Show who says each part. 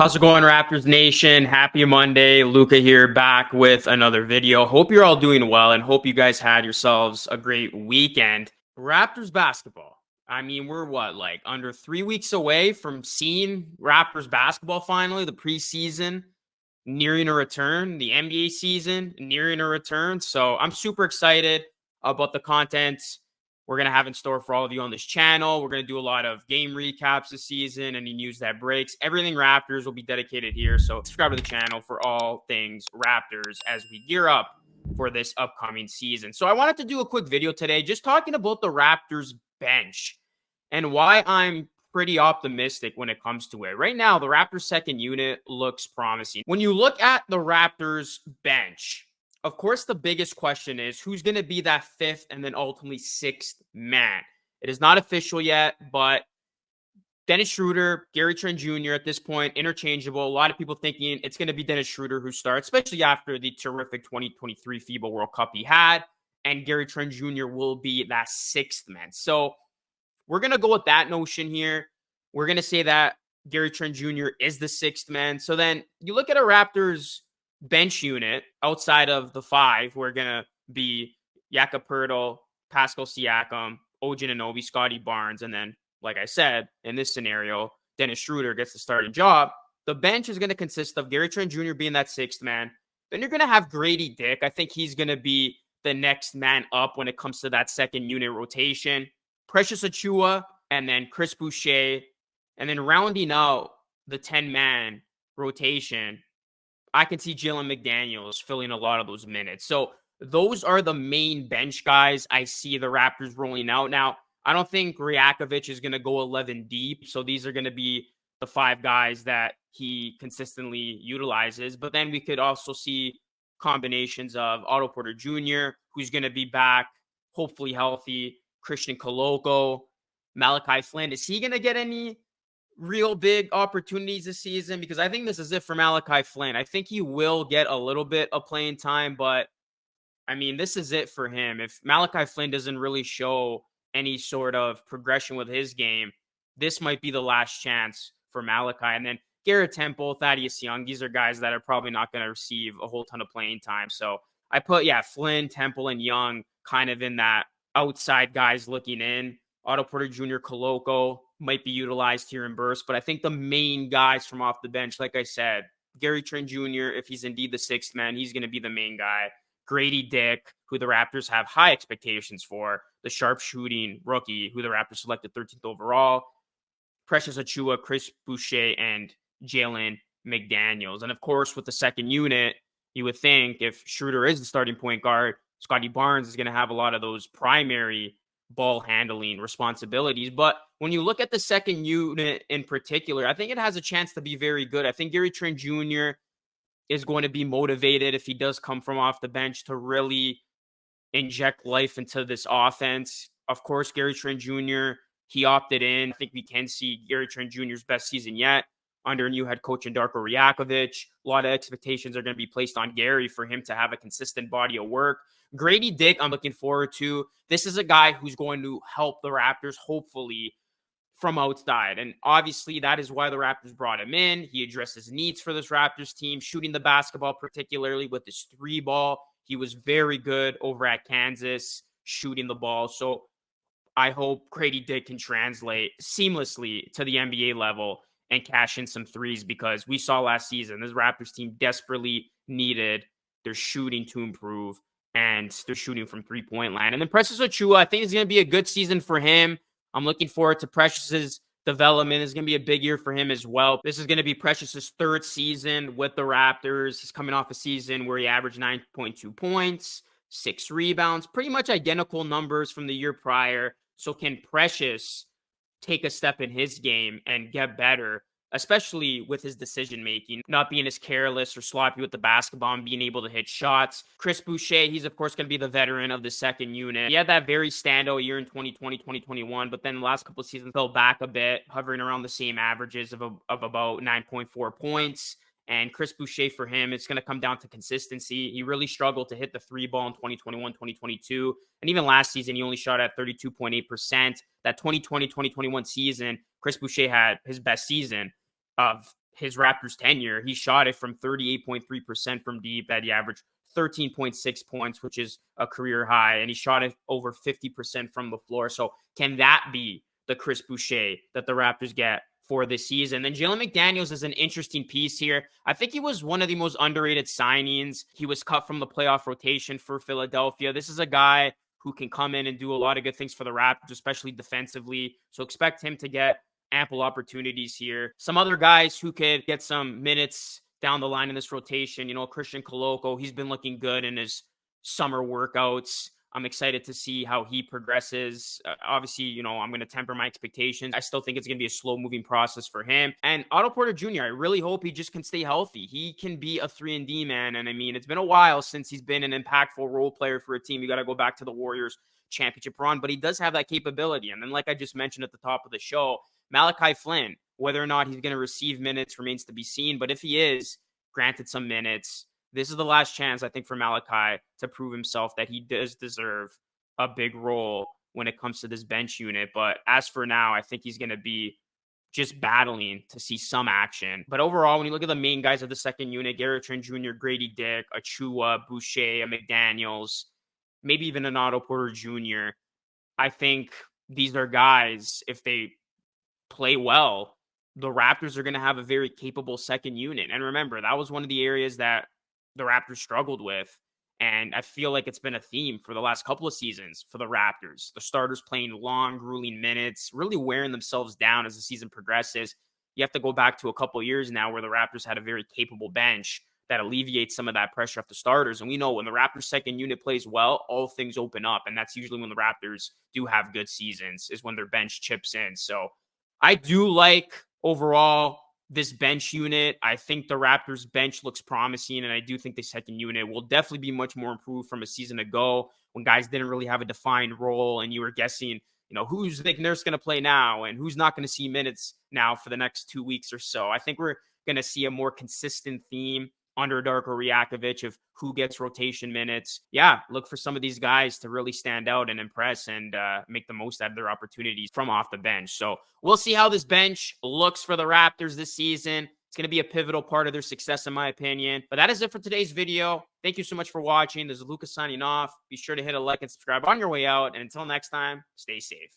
Speaker 1: How's it going, Raptors Nation? Happy Monday. Luca here, back with another video. Hope you're all doing well and hope you guys had yourselves a great weekend. Raptors basketball. I mean, we're like under 3 weeks away from seeing Raptors basketball finally, the preseason nearing a return, the NBA season nearing a return. So I'm super excited about the content we're going to have in store for all of you on this channel. We're going to do a lot of game recaps this season, any news that breaks. Everything Raptors will be dedicated here. So subscribe to the channel for all things Raptors as we gear up for this upcoming season. So I wanted to do a quick video today just talking about the Raptors bench and why I'm pretty optimistic when it comes to it. Right now, the Raptors second unit looks promising. When you look at the Raptors bench, of course, the biggest question is who's going to be that fifth and then ultimately sixth man. It is not official yet, but Dennis Schroeder, Gary Trent Jr. at this point, interchangeable. A lot of people thinking it's going to be Dennis Schroeder who starts, especially after the terrific 2023 FIBA World Cup he had. And Gary Trent Jr. will be that sixth man. So we're going to go with that notion here. We're going to say that Gary Trent Jr. is the sixth man. So then you look at a Raptors bench unit outside of the five. We're going to be Jakob Poeltl, Pascal Siakam, OG Anunoby, Scotty Barnes, and then, like I said, in this scenario, Dennis Schroeder gets the starting job. The bench is going to consist of Gary Trent Jr. being that sixth man. Then you're going to have Grady Dick. I think he's going to be the next man up when it comes to that second unit rotation. Precious Achiuwa, and then Chris Boucher. And then rounding out the 10-man rotation, I can see Jalen McDaniels filling a lot of those minutes. So those are the main bench guys I see the Raptors rolling out. Now, I don't think Rajakovic is going to go 11 deep. So these are going to be the five guys that he consistently utilizes. But then we could also see combinations of Otto Porter Jr., who's going to be back, hopefully healthy, Christian Koloko, Malachi Flynn. Is he going to get any real big opportunities this season? Because I think this is it for Malachi Flynn. I think he will get a little bit of playing time, but I mean, this is it for him. If Malachi Flynn doesn't really show any sort of progression with his game, this might be the last chance for Malachi. And then Garrett Temple, Thaddeus Young, these are guys that are probably not going to receive a whole ton of playing time. So I put, Flynn, Temple, and Young kind of in that outside guys looking in. Otto Porter Jr., Koloko might be utilized here in bursts, but I think the main guys from off the bench, like I said, Gary Trent Jr., if he's indeed the sixth man, he's going to be the main guy. Grady Dick, who the Raptors have high expectations for, the sharpshooting rookie, who the Raptors selected 13th overall. Precious Achiuwa, Chris Boucher, and Jalen McDaniels. And of course, with the second unit, you would think if Schroeder is the starting point guard, Scotty Barnes is going to have a lot of those primary ball handling responsibilities. But when you look at the second unit in particular, I think it has a chance to be very good. I think Gary Trent Jr. is going to be motivated if he does come from off the bench to really inject life into this offense. Of course, Gary Trent Jr., he opted in. I think we can see Gary Trent Jr.'s best season yet under new head coach Darko Rajakovic. A lot of expectations are going to be placed on Gary for him to have a consistent body of work. Grady Dick, I'm looking forward to. This is a guy who's going to help the Raptors, hopefully, from outside. And obviously, that is why the Raptors brought him in. He addresses needs for this Raptors team, shooting the basketball, particularly with his three ball. He was very good over at Kansas, shooting the ball. So I hope Grady Dick can translate seamlessly to the NBA level and cash in some threes, because we saw last season this Raptors team desperately needed their shooting to improve, and they're shooting from three-point line. And then Precious Achiuwa, I think it's going to be a good season for him. I'm looking forward to Precious's development. It's going to be a big year for him as well. This is going to be Precious's third season with the Raptors. He's coming off a season where he averaged 9.2 points, 6 rebounds, pretty much identical numbers from the year prior. So can Precious take a step in his game and get better, especially with his decision-making, not being as careless or sloppy with the basketball and being able to hit shots. Chris Boucher, he's, of course, going to be the veteran of the second unit. He had that very standout year in 2020, 2021, but then the last couple of seasons fell back a bit, hovering around the same averages of about 9.4 points. And Chris Boucher, for him, it's going to come down to consistency. He really struggled to hit the three ball in 2021, 2022. And even last season, he only shot at 32.8%. That 2020, 2021 season, Chris Boucher had his best season of his Raptors tenure, he shot it from 38.3% from deep, that he averaged 13.6 points, which is a career high, and he shot it over 50% from the floor. So can that be the Chris Boucher that the Raptors get for this season? Then Jalen McDaniels is an interesting piece here. I think he was one of the most underrated signings. He was cut from the playoff rotation for Philadelphia. This is a guy who can come in and do a lot of good things for the Raptors, especially defensively. So expect him to get ample opportunities here. Some other guys who could get some minutes down the line in this rotation, Christian Koloko, he's been looking good in his summer workouts. I'm excited to see how he progresses. Obviously, I'm going to temper my expectations. I still think it's going to be a slow moving process for him. And Otto Porter Jr., I really hope he just can stay healthy. He can be a 3-and-D man. And I mean, it's been a while since he's been an impactful role player for a team. You got to go back to the Warriors championship run, but he does have that capability. And then, like I just mentioned at the top of the show, Malachi Flynn, whether or not he's going to receive minutes remains to be seen. But if he is granted some minutes, this is the last chance, I think, for Malachi to prove himself that he does deserve a big role when it comes to this bench unit. But as for now, I think he's going to be just battling to see some action. But overall, when you look at the main guys of the second unit, Garrett Trent Jr., Grady Dick, Achua, Boucher, McDaniels, maybe even an Otto Porter Jr., I think these are guys, if they play well, the Raptors are going to have a very capable second unit. And remember, that was one of the areas that the Raptors struggled with. And I feel like it's been a theme for the last couple of seasons for the Raptors. The starters playing long, grueling minutes, really wearing themselves down as the season progresses. You have to go back to a couple of years now where the Raptors had a very capable bench that alleviates some of that pressure off the starters. And we know when the Raptors second unit plays well, all things open up. And that's usually when the Raptors do have good seasons, is when their bench chips in. So I do like overall this bench unit. I think the Raptors bench looks promising, and I do think the second unit will definitely be much more improved from a season ago when guys didn't really have a defined role and you were guessing, who's Nick Nurse going to play now and who's not going to see minutes now for the next 2 weeks or so. I think we're going to see a more consistent theme under Darko Rajakovic of who gets rotation minutes. Yeah, look for some of these guys to really stand out and impress and make the most out of their opportunities from off the bench. So we'll see how this bench looks for the Raptors this season. It's going to be a pivotal part of their success, in my opinion. But that is it for today's video. Thank you so much for watching. This is Lucas signing off. Be sure to hit a like and subscribe on your way out. And until next time, stay safe.